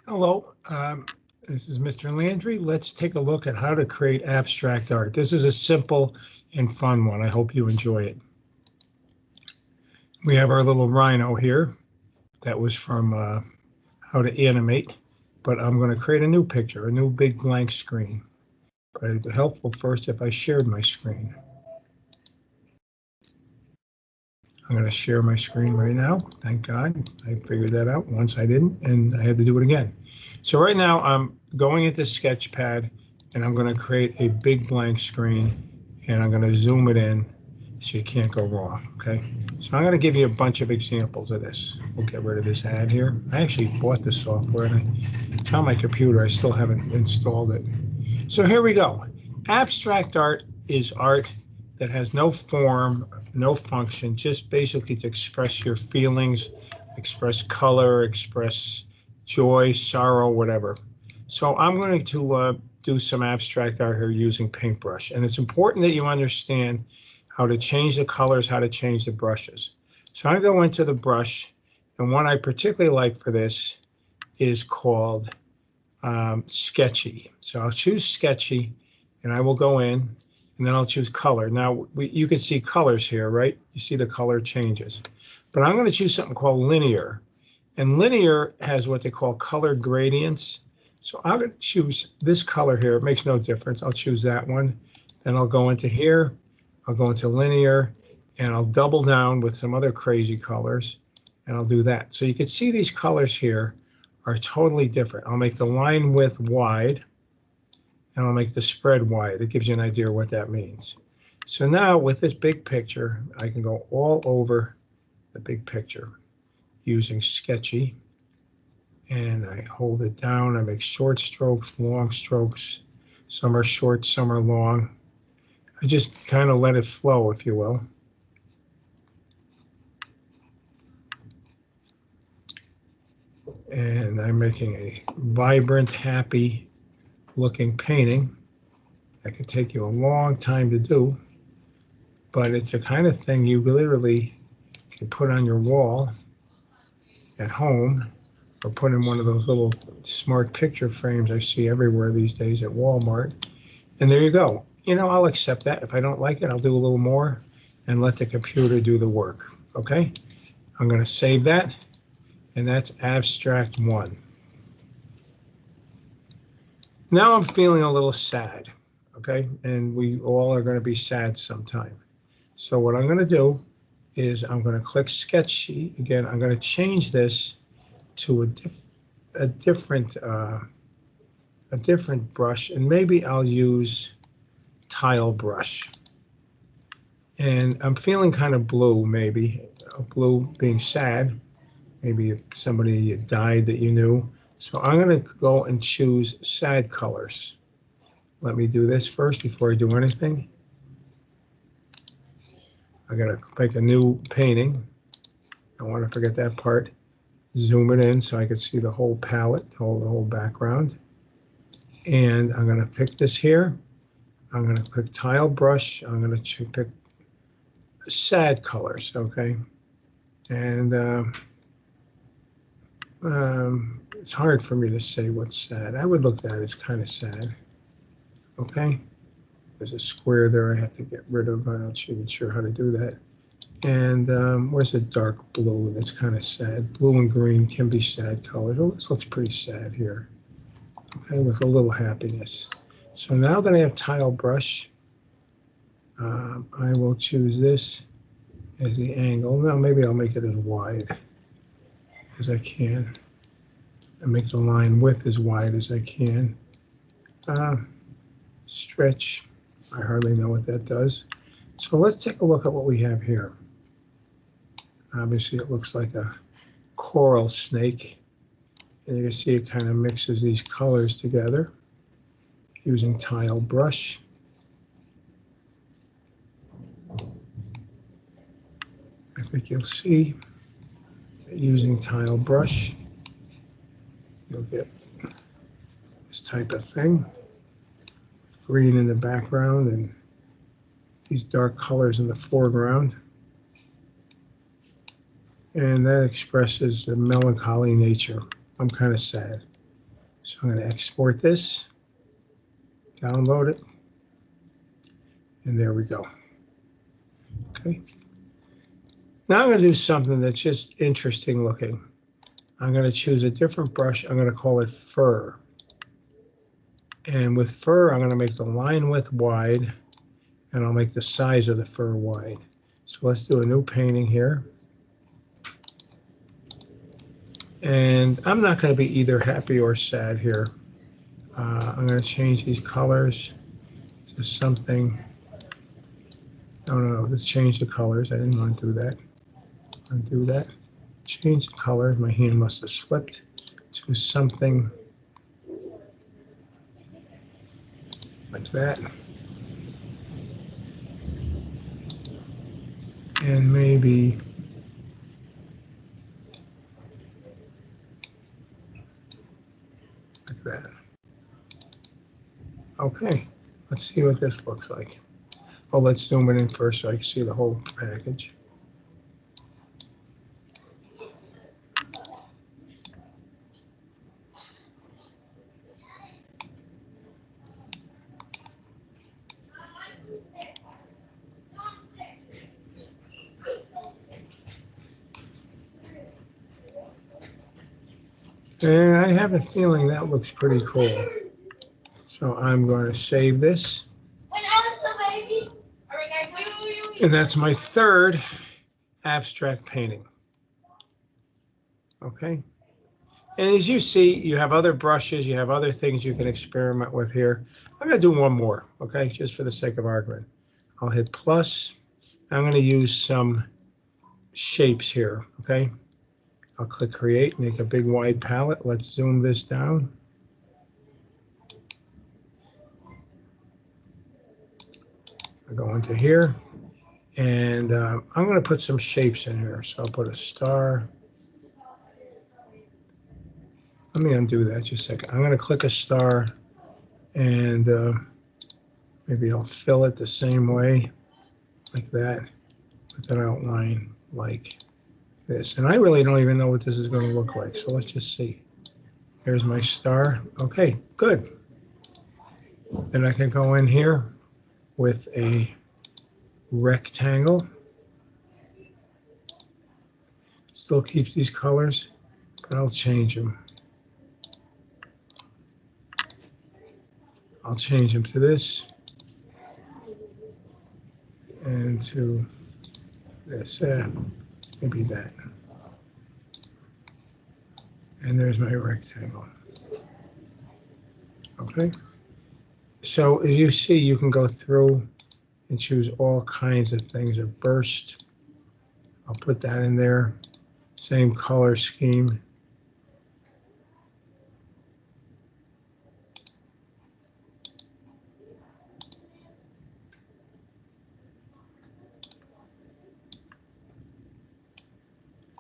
Hello, this is Mr. Landry. Let's take a look at how to create abstract art. This is a simple and fun one. I hope you enjoy it. We have our little rhino here. That was from How to Animate, but I'm going to create a new picture, a new big blank screen. But it'd be helpful first if I shared my screen. I'm going to share my screen right now. Thank God I figured that out. Once I didn't, and I had to do it again. So right now I'm going into Sketchpad and I'm going to create a big blank screen and I'm going to zoom it in so you can't go wrong. Okay. So I'm going to give you a bunch of examples of this. We'll get rid of this ad here. I actually bought the software and it's on my computer. I still haven't installed it. So here we go. Abstract art is art that has no form, no function, just basically to express your feelings, express color, express joy, sorrow, whatever. So I'm going to do some abstract art here using paintbrush. And it's important that you understand how to change the colors, how to change the brushes. So I go into the brush, and one I particularly like for this is called Sketchy. So I'll choose Sketchy, and I will go in, and then I'll choose color. Now, you can see colors here, right? You see the color changes. But I'm going to choose something called linear. And linear has what they call color gradients. So I'm going to choose this color here. It makes no difference. I'll choose that one. Then I'll go into here. I'll go into linear, and I'll double down with some other crazy colors, and I'll do that. So you can see these colors here are totally different. I'll make the line width wide, and I'll make the spread wide. It gives you an idea what that means. So now with this big picture, I can go all over the big picture using Sketchy, and I hold it down. I make short strokes, long strokes. Some are short, some are long. I just kind of let it flow, if you will. And I'm making a vibrant, happy looking painting. That could take you a long time to do, but it's the kind of thing you literally can put on your wall at home or put in one of those little smart picture frames I see everywhere these days at Walmart. And there you go. You know, I'll accept that. If I don't like it, I'll do a little more and let the computer do the work. Okay? I'm going to save that, and that's abstract one. Now I'm feeling a little sad. Okay? And we all are going to be sad sometime. So what I'm going to do is I'm going to click Sketch Sheet. Again, I'm going to change this to a different brush, and maybe I'll use Tile Brush. And I'm feeling kind of blue, maybe. Blue being sad. Maybe somebody died that you knew. So I'm going to go and choose sad colors. Let me do this first before I do anything. I got to make a new painting. Don't want to forget that part. Zoom it in so I can see the whole palette, the whole background. And I'm going to pick this here. I'm going to click Tile Brush. I'm going to pick sad colors, okay? And it's hard for me to say what's sad. I would look at it as kind of sad, okay? There's a square there I have to get rid of. I'm not even sure how to do that. And where's the dark blue? That's kind of sad. Blue and green can be sad colors. Oh, this looks pretty sad here. Okay, with a little happiness. So now that I have Tile Brush, I will choose this as the angle. Now maybe I'll make it as wide as I can. And make the line width as wide as I can. Stretch. I hardly know what that does. So let's take a look at what we have here. Obviously, it looks like a coral snake. And you can see it kind of mixes these colors together using Tile Brush. I think you'll see that using Tile Brush, you'll get this type of thing with green in the background and these dark colors in the foreground. And that expresses the melancholy nature. I'm kind of sad. So I'm going to export this, download it, and there we go. Okay. Now I'm going to do something that's just interesting looking. I'm going to choose a different brush. I'm going to call it fur. And with fur, I'm going to make the line width wide, and I'll make the size of the fur wide. So let's do a new painting here. And I'm not going to be either happy or sad here. I'm going to change these colors to something. No, let's change the colors. I didn't want to do that. Undo that. Change the color. My hand must have slipped to something like that. And maybe like that. Okay, let's see what this looks like. Oh, let's zoom it in first so I can see the whole package. And I have a feeling that looks pretty cool. So I'm going to save this. And that's my third abstract painting. Okay. And as you see, you have other brushes, you have other things you can experiment with here. I'm going to do one more, okay, just for the sake of argument. I'll hit plus. I'm going to use some shapes here, okay? I'll click create, make a big wide palette. Let's zoom this down. I go into here, and I'm going to put some shapes in here. So I'll put a star. Let me undo that just a second. I'm going to click a star, and maybe I'll fill it the same way, like that, with an outline like this. And I really don't even know what this is going to look like. So let's just see. Here's my star. Okay, good. Then I can go in here with a rectangle. Still keeps these colors, but I'll change them. I'll change them to this and to this, maybe that. And there's my rectangle. Okay. So as you see, you can go through and choose all kinds of things. A burst, I'll put that in there. Same color scheme.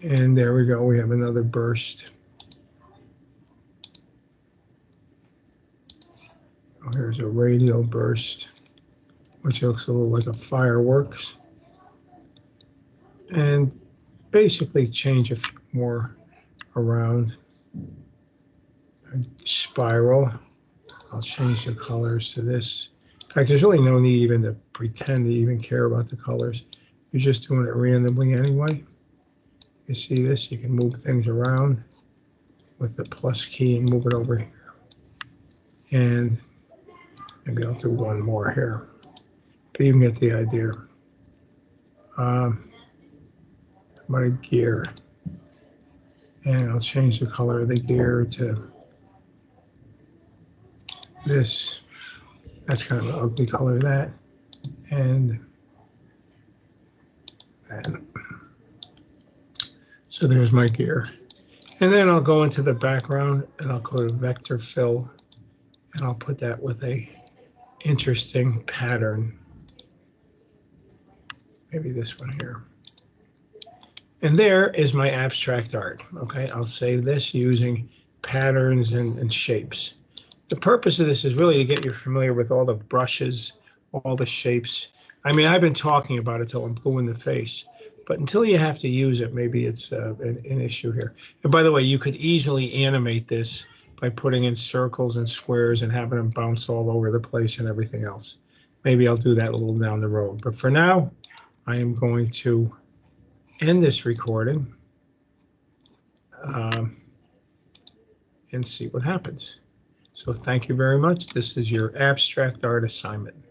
And there we go, we have another burst. Oh, here's a radial burst, which looks a little like a fireworks. And basically change a few more around. A spiral, I'll change the colors to this. In fact, there's really no need even to pretend to even care about the colors. You're just doing it randomly anyway. You see this? You can move things around with the plus key and move it over here. And maybe I'll do one more here. But you can get the idea. About a gear. And I'll change the color of the gear to this. That's kind of an ugly color, that. And that. So there's my gear. And then I'll go into the background and I'll go to vector fill and I'll put that with a interesting pattern. Maybe this one here. And there is my abstract art. Okay, I'll save this using patterns and shapes. The purpose of this is really to get you familiar with all the brushes, all the shapes. I mean, I've been talking about it till I'm blue in the face. But until you have to use it, maybe it's an issue here. And by the way, you could easily animate this by putting in circles and squares and having them bounce all over the place and everything else. Maybe I'll do that a little down the road. But for now, I am going to end this recording and see what happens. So thank you very much. This is your abstract art assignment.